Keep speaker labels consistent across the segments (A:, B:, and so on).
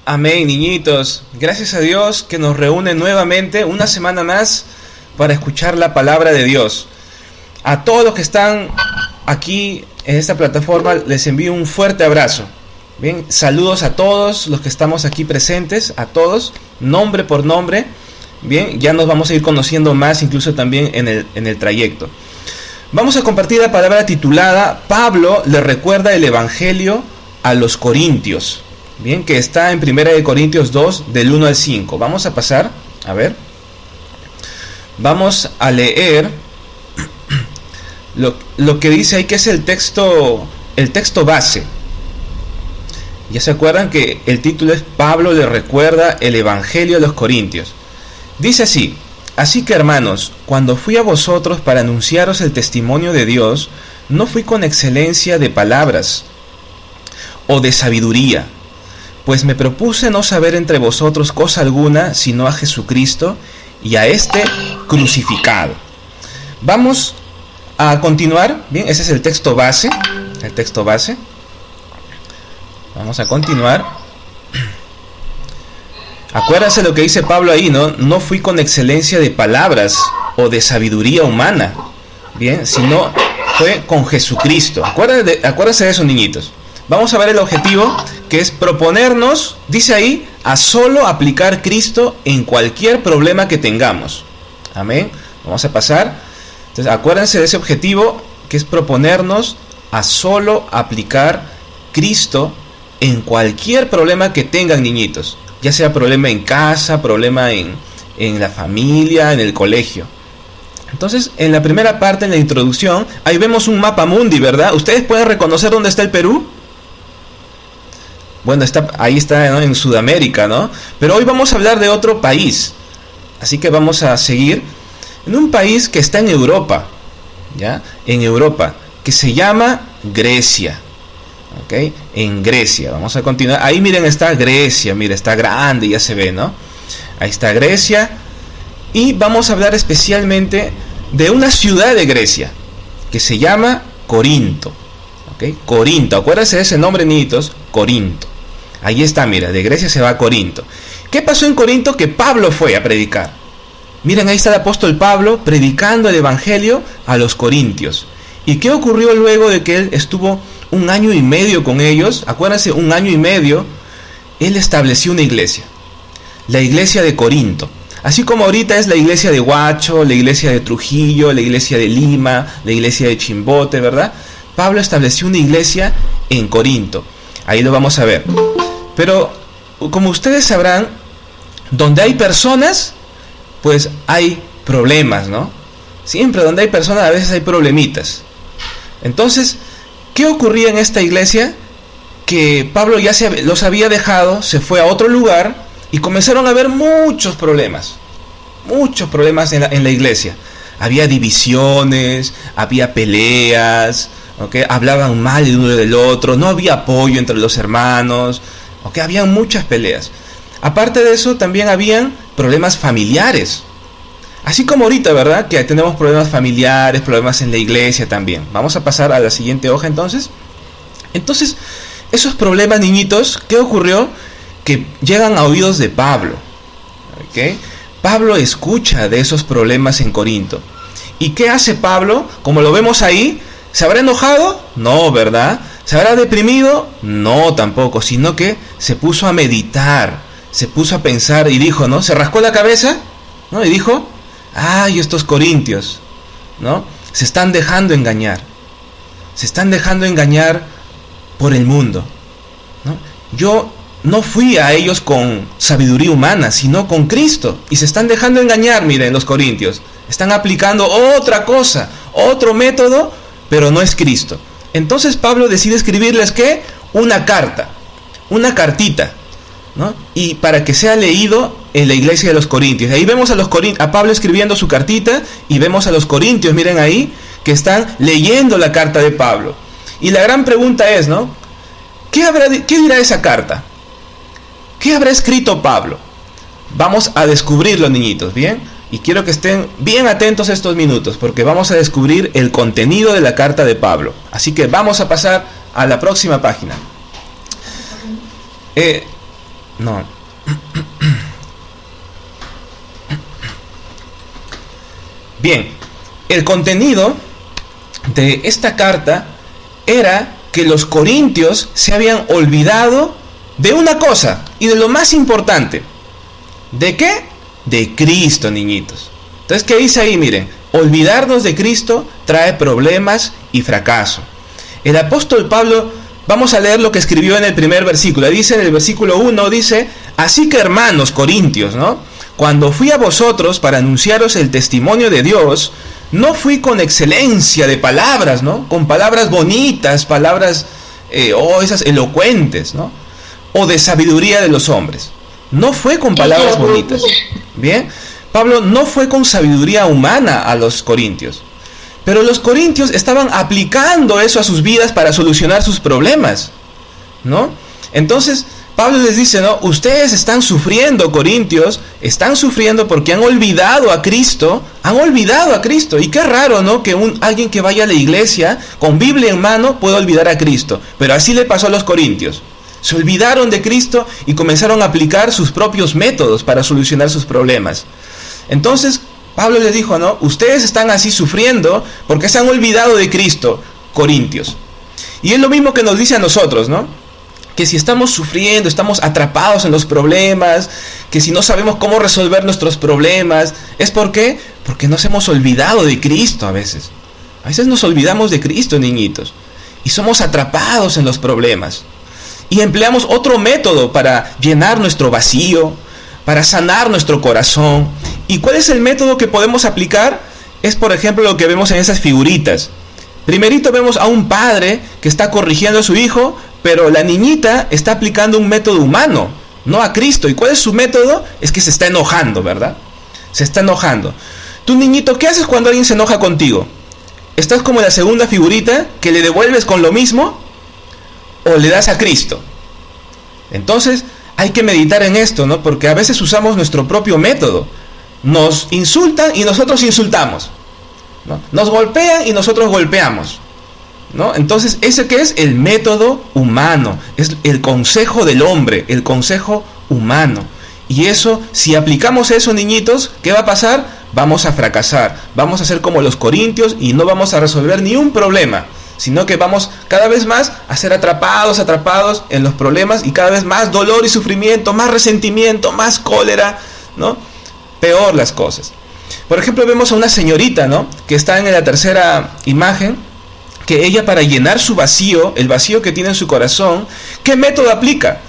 A: Amén, niñitos. Gracias a Dios que nos reúne nuevamente una semana más para escuchar la palabra de Dios. A todos los que están aquí en esta plataforma les envío un fuerte abrazo. Bien, saludos a todos los que estamos aquí presentes, a todos, nombre por nombre. Bien, ya nos vamos a ir conociendo más, incluso también en el trayecto. Vamos a compartir la palabra titulada Pablo le recuerda el Evangelio a los Corintios. Bien, que está en 1 Corintios 2, del 1 al 5. Vamos a pasar, a ver. Vamos a leer lo que dice ahí, que es el texto base. Ya se acuerdan que el título es Pablo le recuerda el Evangelio a los Corintios. Dice así: así que, hermanos, cuando fui a vosotros para anunciaros el testimonio de Dios, no fui con excelencia de palabras o de sabiduría, pues me propuse no saber entre vosotros cosa alguna, sino a Jesucristo y a este crucificado. Vamos a continuar, bien, ese es el texto base, Vamos a continuar. Acuérdense lo que dice Pablo ahí, ¿no? No fui con excelencia de palabras o de sabiduría humana, bien, sino fue con Jesucristo. Acuérdense de eso, niñitos. Vamos a ver el objetivo, que es proponernos, dice ahí, a solo aplicar Cristo en cualquier problema que tengamos. Amén. Vamos a pasar. Entonces, acuérdense de ese objetivo, que es proponernos a solo aplicar Cristo en cualquier problema que tengan, niñitos. Ya sea problema en casa, problema en la familia, en el colegio. Entonces, en la primera parte, en la introducción, ahí vemos un mapa mundi, ¿verdad? ¿Ustedes pueden reconocer dónde está el Perú? Bueno, ahí está, ¿no? En Sudamérica, ¿no? Pero hoy vamos a hablar de otro país. Así que vamos a seguir en un país que está en Europa, ¿ya? En Europa, que se llama Grecia. ¿Ok? En Grecia, vamos a continuar. Ahí miren, está Grecia, mira, está grande, ya se ve, ¿no? Ahí está Grecia. Y vamos a hablar especialmente de una ciudad de Grecia, que se llama Corinto. ¿Ok? Corinto, acuérdense de ese nombre, niñitos, Corinto. Ahí está, mira, de Grecia se va a Corinto. ¿Qué pasó en Corinto? Que Pablo fue a predicar. Miren, ahí está el apóstol Pablo predicando el Evangelio a los corintios. ¿Y qué ocurrió luego de que él estuvo 1 año y medio con ellos? Acuérdense, 1 año y medio, él estableció una iglesia. La iglesia de Corinto. Así como ahorita es la iglesia de Huacho, la iglesia de Trujillo, la iglesia de Lima, la iglesia de Chimbote, ¿verdad? Pablo estableció una iglesia en Corinto. Ahí lo vamos a ver. Pero, como ustedes sabrán, donde hay personas, pues hay problemas, ¿no? Siempre donde hay personas, a veces hay problemitas. Entonces, ¿qué ocurría en esta iglesia? Que Pablo ya los había dejado, se fue a otro lugar y comenzaron a haber muchos problemas en la iglesia. Había divisiones, había peleas, ¿okay? Hablaban mal el uno del otro, no había apoyo entre los hermanos, ¿okay? Habían muchas peleas. Aparte de eso, también habían problemas familiares. Así como ahorita, ¿verdad? Que tenemos problemas familiares, problemas en la iglesia también. Vamos a pasar a la siguiente hoja entonces. Entonces, esos problemas, niñitos, ¿qué ocurrió? Que llegan a oídos de Pablo. ¿Okay? Pablo escucha de esos problemas en Corinto. ¿Y qué hace Pablo? Como lo vemos ahí, ¿se habrá enojado? No, ¿verdad? ¿Se habrá deprimido? No, tampoco, sino que se puso a meditar, se puso a pensar y dijo, ¿no? Se rascó la cabeza, ¿no? Y dijo, ¡ay, estos corintios! ¿No? Se están dejando engañar. Se están dejando engañar por el mundo, ¿no? Yo no fui a ellos con sabiduría humana, sino con Cristo. Y se están dejando engañar, miren, los corintios. Están aplicando otra cosa, otro método, pero no es Cristo. Entonces Pablo decide escribirles, ¿qué? Una carta, una cartita, ¿no? Y para que sea leído en la iglesia de los corintios. Ahí vemos a Pablo escribiendo su cartita y vemos a los corintios, miren ahí, que están leyendo la carta de Pablo. Y la gran pregunta es, ¿no? ¿Qué dirá esa carta? ¿Qué habrá escrito Pablo? Vamos a descubrirlo, niñitos, ¿bien? Y quiero que estén bien atentos estos minutos, porque vamos a descubrir el contenido de la carta de Pablo. Así que vamos a pasar a la próxima página. No. Bien, el contenido de esta carta era que los corintios se habían olvidado de una cosa y de lo más importante. ¿De qué? De Cristo, niñitos. Entonces, ¿qué dice ahí? Miren, olvidarnos de Cristo trae problemas y fracaso. El apóstol Pablo, vamos a leer lo que escribió en el primer versículo. Dice en el versículo 1, dice: así que hermanos corintios, ¿no? Cuando fui a vosotros para anunciaros el testimonio de Dios, no fui con excelencia de palabras, ¿no? Con palabras bonitas, palabras, esas elocuentes, ¿no? O de sabiduría de los hombres. No fue con palabras bonitas. Bien, Pablo no fue con sabiduría humana a los corintios. Pero los corintios estaban aplicando eso a sus vidas para solucionar sus problemas, ¿no? Entonces, Pablo les dice, ¿no? Ustedes están sufriendo, corintios, están sufriendo porque han olvidado a Cristo, Y qué raro, ¿no? Que alguien que vaya a la iglesia con Biblia en mano pueda olvidar a Cristo. Pero así le pasó a los corintios. Se olvidaron de Cristo y comenzaron a aplicar sus propios métodos para solucionar sus problemas. Entonces, Pablo les dijo, ¿no? Ustedes están así sufriendo porque se han olvidado de Cristo, corintios. Y es lo mismo que nos dice a nosotros, ¿no? Que si estamos sufriendo, estamos atrapados en los problemas, que si no sabemos cómo resolver nuestros problemas, ¿es por qué? Porque nos hemos olvidado de Cristo a veces. A veces nos olvidamos de Cristo, niñitos, y somos atrapados en los problemas. Y empleamos otro método para llenar nuestro vacío, para sanar nuestro corazón. ¿Y cuál es el método que podemos aplicar? Es, por ejemplo, lo que vemos en esas figuritas. Primerito vemos a un padre que está corrigiendo a su hijo, pero la niñita está aplicando un método humano, no a Cristo. ¿Y cuál es su método? Es que se está enojando, ¿verdad? Se está enojando. Tú, niñito, ¿qué haces cuando alguien se enoja contigo? ¿Estás como la segunda figurita, que le devuelves con lo mismo? ¿O le das a Cristo? Entonces, hay que meditar en esto, ¿no? Porque a veces usamos nuestro propio método. Nos insultan y nosotros insultamos, ¿no? Nos golpean y nosotros golpeamos, ¿no? Entonces, ¿ese qué es? El método humano, es el consejo del hombre, el consejo humano. Y eso, si aplicamos eso, niñitos, ¿qué va a pasar? Vamos a fracasar, vamos a ser como los corintios y no vamos a resolver ni un problema, sino que vamos cada vez más a ser atrapados en los problemas, y cada vez más dolor y sufrimiento, más resentimiento, más cólera, ¿no? Peor las cosas. Por ejemplo, vemos a una señorita, ¿no? Que está en la tercera imagen, que ella, para llenar su vacío, el vacío que tiene en su corazón, ¿qué método aplica?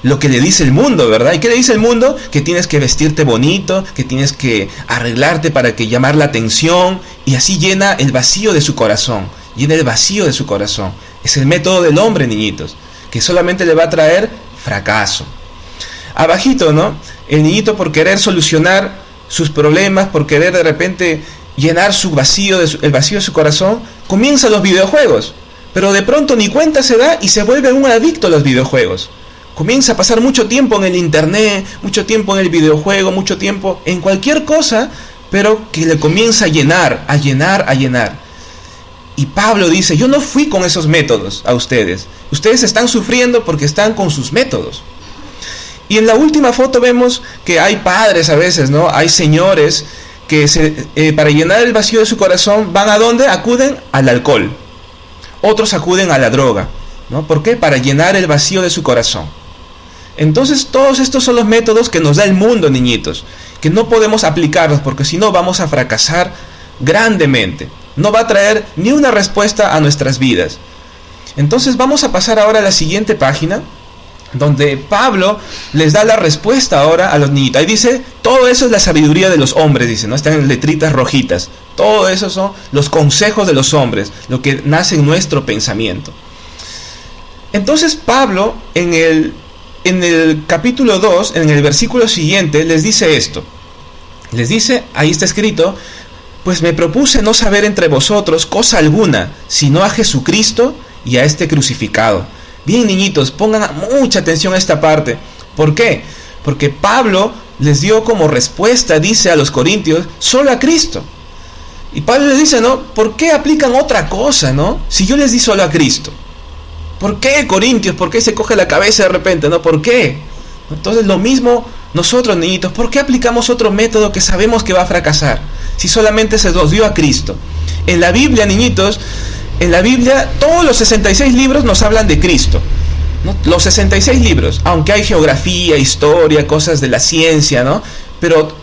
A: Lo que le dice el mundo, ¿verdad? ¿Y qué le dice el mundo? Que tienes que vestirte bonito, que tienes que arreglarte para que llamar la atención, y así llena el vacío de su corazón, llena el vacío de su corazón. Es el método del hombre, niñitos, que solamente le va a traer fracaso. Abajito, ¿no? El niñito, por querer solucionar sus problemas, por querer de repente llenar su vacío, el vacío de su corazón, comienza los videojuegos, pero de pronto ni cuenta se da y se vuelve un adicto a los videojuegos. Comienza a pasar mucho tiempo en el internet, mucho tiempo en el videojuego, mucho tiempo en cualquier cosa, pero que le comienza a llenar, a llenar, a llenar. Y Pablo dice, yo no fui con esos métodos a ustedes. Ustedes están sufriendo porque están con sus métodos. Y en la última foto vemos que hay padres a veces, ¿no? Hay señores que para llenar el vacío de su corazón, ¿van a dónde? Acuden al alcohol. Otros acuden a la droga, ¿no? ¿Por qué? Para llenar el vacío de su corazón. Entonces, todos estos son los métodos que nos da el mundo, niñitos, que no podemos aplicarlos, porque si no vamos a fracasar grandemente. No va a traer ni una respuesta a nuestras vidas. Entonces, vamos a pasar ahora a la siguiente página, donde Pablo les da la respuesta ahora a los niñitos. Ahí dice, todo eso es la sabiduría de los hombres, dice, ¿no? Están en letritas rojitas. Todo eso son los consejos de los hombres, lo que nace en nuestro pensamiento. Entonces Pablo, en el capítulo 2, en el versículo siguiente, les dice esto. Les dice, ahí está escrito, pues me propuse no saber entre vosotros cosa alguna, sino a Jesucristo y a este crucificado. Bien, niñitos, pongan mucha atención a esta parte. ¿Por qué? Porque Pablo les dio como respuesta, dice a los corintios, solo a Cristo. Y Pablo les dice, ¿no? ¿Por qué aplican otra cosa, no? Si yo les di solo a Cristo. ¿Por qué, corintios? ¿Por qué se coge la cabeza de repente, no? ¿Por qué? Entonces lo mismo nosotros, niñitos, ¿por qué aplicamos otro método que sabemos que va a fracasar? Si solamente se nos dio a Cristo. En la Biblia, niñitos, en la Biblia todos los 66 libros nos hablan de Cristo, ¿no? Los 66 libros, aunque hay geografía, historia, cosas de la ciencia, ¿no? Pero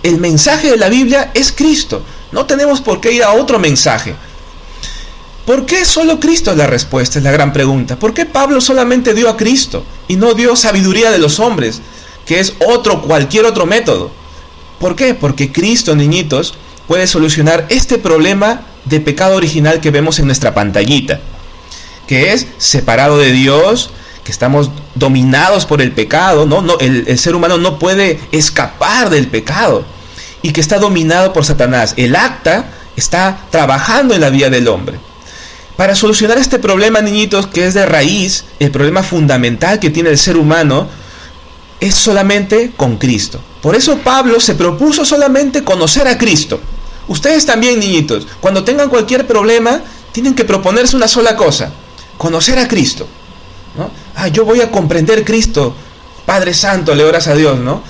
A: el mensaje de la Biblia es Cristo. No tenemos por qué ir a otro mensaje. ¿Por qué solo Cristo es la respuesta? Es la gran pregunta. ¿Por qué Pablo solamente dio a Cristo y no dio sabiduría de los hombres, que es cualquier otro método? ¿Por qué? Porque Cristo, niñitos, puede solucionar este problema de pecado original que vemos en nuestra pantallita, que es separado de Dios, que estamos dominados por el pecado, ¿no? El ser humano no puede escapar del pecado y que está dominado por Satanás. El acta está trabajando en la vida del hombre. Para solucionar este problema, niñitos, que es de raíz, el problema fundamental que tiene el ser humano, es solamente con Cristo. Por eso Pablo se propuso solamente conocer a Cristo. Ustedes también, niñitos, cuando tengan cualquier problema, tienen que proponerse una sola cosa: conocer a Cristo, ¿no? Yo voy a comprender Cristo, Padre Santo, le oras a Dios, ¿no?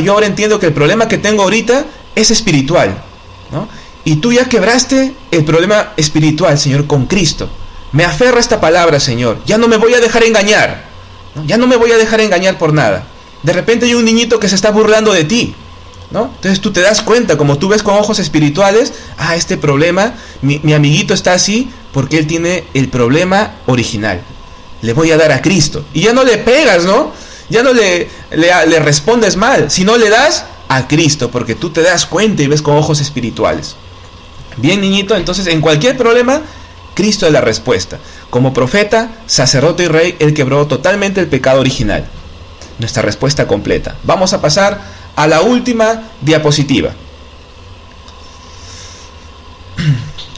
A: Yo ahora entiendo que el problema que tengo ahorita es espiritual, ¿no? Y tú ya quebraste el problema espiritual, Señor, con Cristo. Me aferro a esta palabra, Señor. Ya no me voy a dejar engañar, ¿no? Ya no me voy a dejar engañar por nada. De repente hay un niñito que se está burlando de ti, ¿no? Entonces tú te das cuenta, como tú ves con ojos espirituales, este problema, mi amiguito está así porque él tiene el problema original. Le voy a dar a Cristo. Y ya no le pegas, ¿no? Ya no le respondes mal, sino le das a Cristo, porque tú te das cuenta y ves con ojos espirituales. Bien, niñito, entonces en cualquier problema, Cristo es la respuesta. Como profeta, sacerdote y rey, Él quebró totalmente el pecado original. Nuestra respuesta completa. Vamos a pasar a la última diapositiva.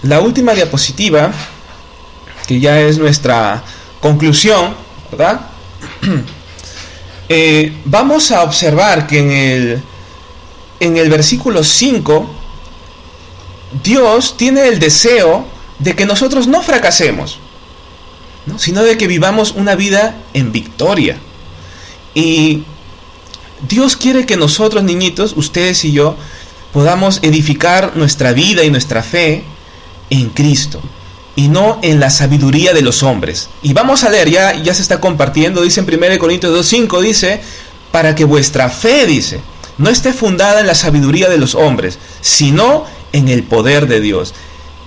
A: La última diapositiva, que ya es nuestra conclusión, ¿verdad? Vamos a observar que en el versículo 5, Dios tiene el deseo de que nosotros no fracasemos, ¿no? Sino de que vivamos una vida en victoria. Y Dios quiere que nosotros, niñitos, ustedes y yo, podamos edificar nuestra vida y nuestra fe en Cristo y no en la sabiduría de los hombres. Y vamos a leer, ya se está compartiendo, dice en 1 Corintios 2:5, dice, para que vuestra fe, dice, no esté fundada en la sabiduría de los hombres, sino en el poder de Dios.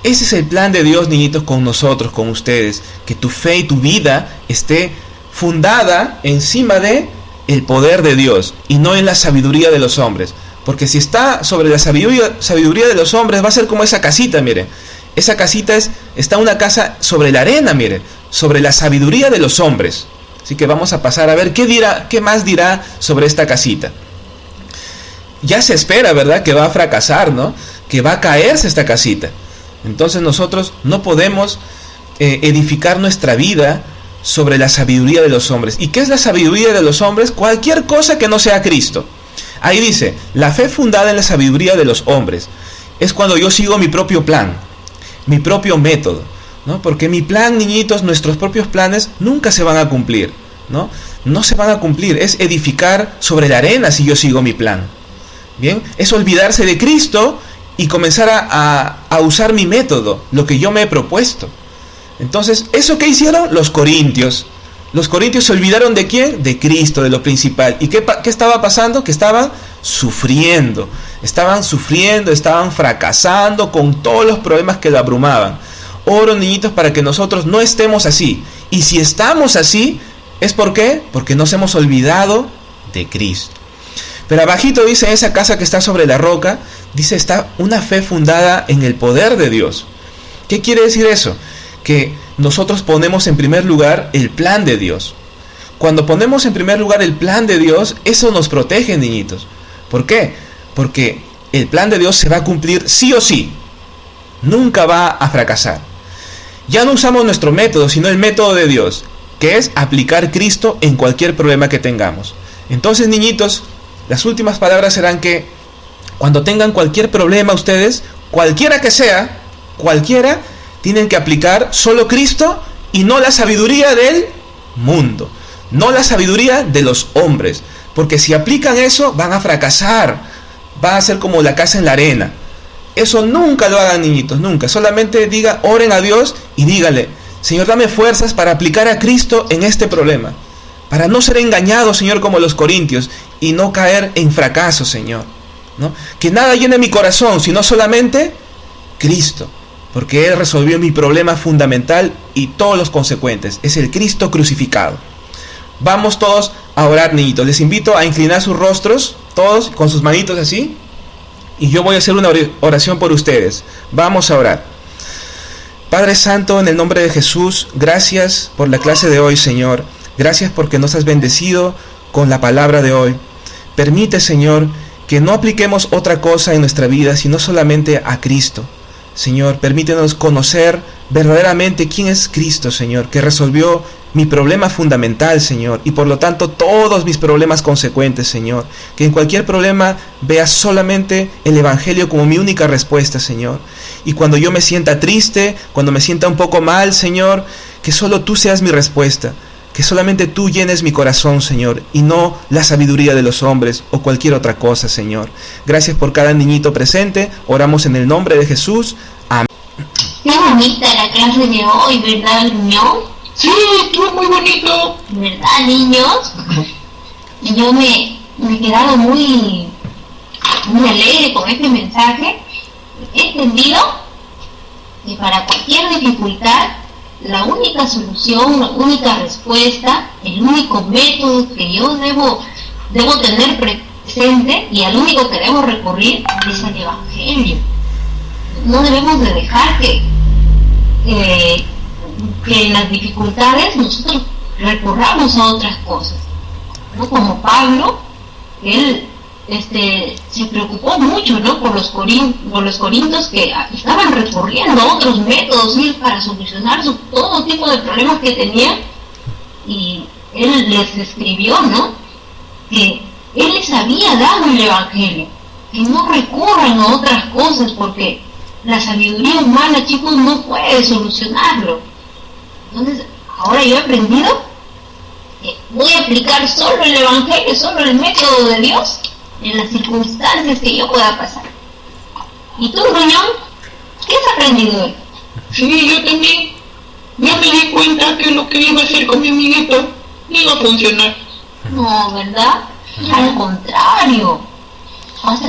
A: Ese es el plan de Dios, niñitos, con nosotros, con ustedes, que tu fe y tu vida esté fundada encima de el poder de Dios y no en la sabiduría de los hombres. Porque si está sobre la sabiduría de los hombres, va a ser como esa casita, miren. Esa casita está una casa sobre la arena, miren, sobre la sabiduría de los hombres. Así que vamos a pasar a ver qué más dirá sobre esta casita. Ya se espera, ¿verdad?, que va a fracasar, ¿no? Que va a caerse esta casita. Entonces nosotros no podemos edificar nuestra vida sobre la sabiduría de los hombres. ¿Y qué es la sabiduría de los hombres? Cualquier cosa que no sea Cristo. Ahí dice, la fe fundada en la sabiduría de los hombres es cuando yo sigo mi propio plan, mi propio método, ¿no? Porque mi plan, niñitos, nuestros propios planes nunca se van a cumplir, ¿no? No se van a cumplir. Es edificar sobre la arena si yo sigo mi plan. Bien, es olvidarse de Cristo y comenzar a usar mi método, lo que yo me he propuesto. Entonces, ¿eso qué hicieron? Los corintios. Los corintios se olvidaron ¿de quién? De Cristo, de lo principal. ¿Y qué estaba pasando? Que estaban sufriendo, estaban fracasando con todos los problemas que lo abrumaban. Oro, niñitos, para que nosotros no estemos así. Y si estamos así, ¿es por qué? Porque nos hemos olvidado de Cristo. Pero abajito dice, esa casa que está sobre la roca, dice, está una fe fundada en el poder de Dios. ¿Qué quiere decir eso? Que nosotros ponemos en primer lugar el plan de Dios. Cuando ponemos en primer lugar el plan de Dios, eso nos protege, niñitos. ¿Por qué? Porque el plan de Dios se va a cumplir sí o sí. Nunca va a fracasar. Ya no usamos nuestro método, sino el método de Dios, que es aplicar Cristo en cualquier problema que tengamos. Entonces, niñitos, las últimas palabras serán que cuando tengan cualquier problema ustedes, cualquiera que sea, tienen que aplicar solo Cristo y no la sabiduría del mundo. no la sabiduría de los hombres, porque si aplican eso van a fracasar, va a ser como la casa en la arena. Eso nunca lo hagan, niñitos, nunca. Solamente oren a Dios y díganle: Señor, dame fuerzas para aplicar a Cristo en este problema, para no ser engañados, Señor, como los corintios, y no caer en fracaso, Señor, ¿no? Que nada llene mi corazón, sino solamente Cristo, porque Él resolvió mi problema fundamental y todos los consecuentes. Es el Cristo crucificado. Vamos todos a orar, niñitos. Les invito a inclinar sus rostros, todos con sus manitos así, y yo voy a hacer una oración por ustedes. Vamos a orar. Padre Santo, en el nombre de Jesús, gracias por la clase de hoy, Señor. Gracias porque nos has bendecido con la palabra de hoy. Permite, Señor, que no apliquemos otra cosa en nuestra vida, sino solamente a Cristo. Señor, permítenos conocer verdaderamente quién es Cristo, Señor, que resolvió mi problema fundamental, Señor, y por lo tanto todos mis problemas consecuentes, Señor. Que en cualquier problema vea solamente el Evangelio como mi única respuesta, Señor. Y cuando yo me sienta triste, cuando me sienta un poco mal, Señor, que solo tú seas mi respuesta. Que solamente tú llenes mi corazón, Señor, y no la sabiduría de los hombres o cualquier otra cosa, Señor. Gracias por cada niñito presente. Oramos en el nombre de Jesús. Amén.
B: Qué bonita la clase de hoy, ¿verdad, niños?
C: Sí, estuvo muy bonito.
B: ¿Verdad, niños? Yo me he quedado muy alegre con este mensaje. He entendido que para cualquier dificultad, la única solución, la única respuesta, el único método que yo debo tener presente y al único que debo recurrir es al Evangelio. No debemos de dejar que en las dificultades nosotros recurramos a otras cosas, ¿no? Como Pablo, él se preocupó mucho, ¿no? por los corintios que estaban recurriendo a otros métodos, ¿sí? Para solucionar todo tipo de problemas que tenían, y él les escribió, ¿no? Que él les había dado el Evangelio, que no recurran a otras cosas, porque la sabiduría humana, chicos, no puede solucionarlo. Entonces, ahora yo he aprendido que voy a aplicar solo el Evangelio, solo el método de Dios en las circunstancias que yo pueda pasar. ¿Y tú, Gruñón? ¿Qué has aprendido hoy?
C: Sí, yo también. Ya me di cuenta que lo que iba a hacer con mi amiguito no iba a funcionar.
B: No, ¿verdad? Al contrario,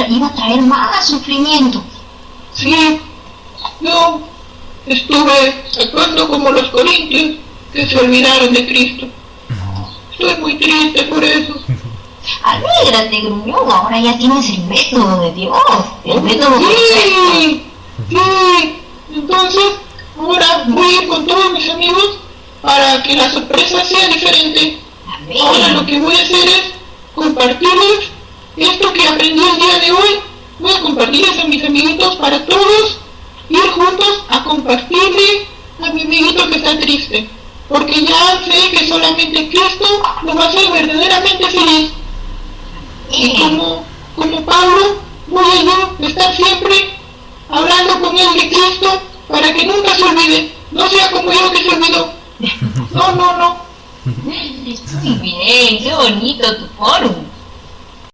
B: iba a traer más sufrimiento.
C: Sí, yo estuve actuando como los corintios que se olvidaron de Cristo. Estoy muy triste por eso.
B: Alégrate, Gruñón, ahora ya tienes el método de Dios, el método
C: sí, sí. Entonces, ahora voy a ir con todos mis amigos para que la sorpresa sea diferente.
B: Amén.
C: Ahora lo que voy a hacer es compartirles esto que aprendí el día de hoy. Voy a compartirles a mis amiguitos para todos ir juntos a compartirle a mi amiguito que está triste. Porque ya sé que solamente Cristo lo va a hacer verdaderamente feliz. Y como Pablo, voy a yo estar siempre hablando con él de Cristo para que nunca se olvide. No sea como yo que se olvidó. No.
B: Muy bien, qué bonito tu foro.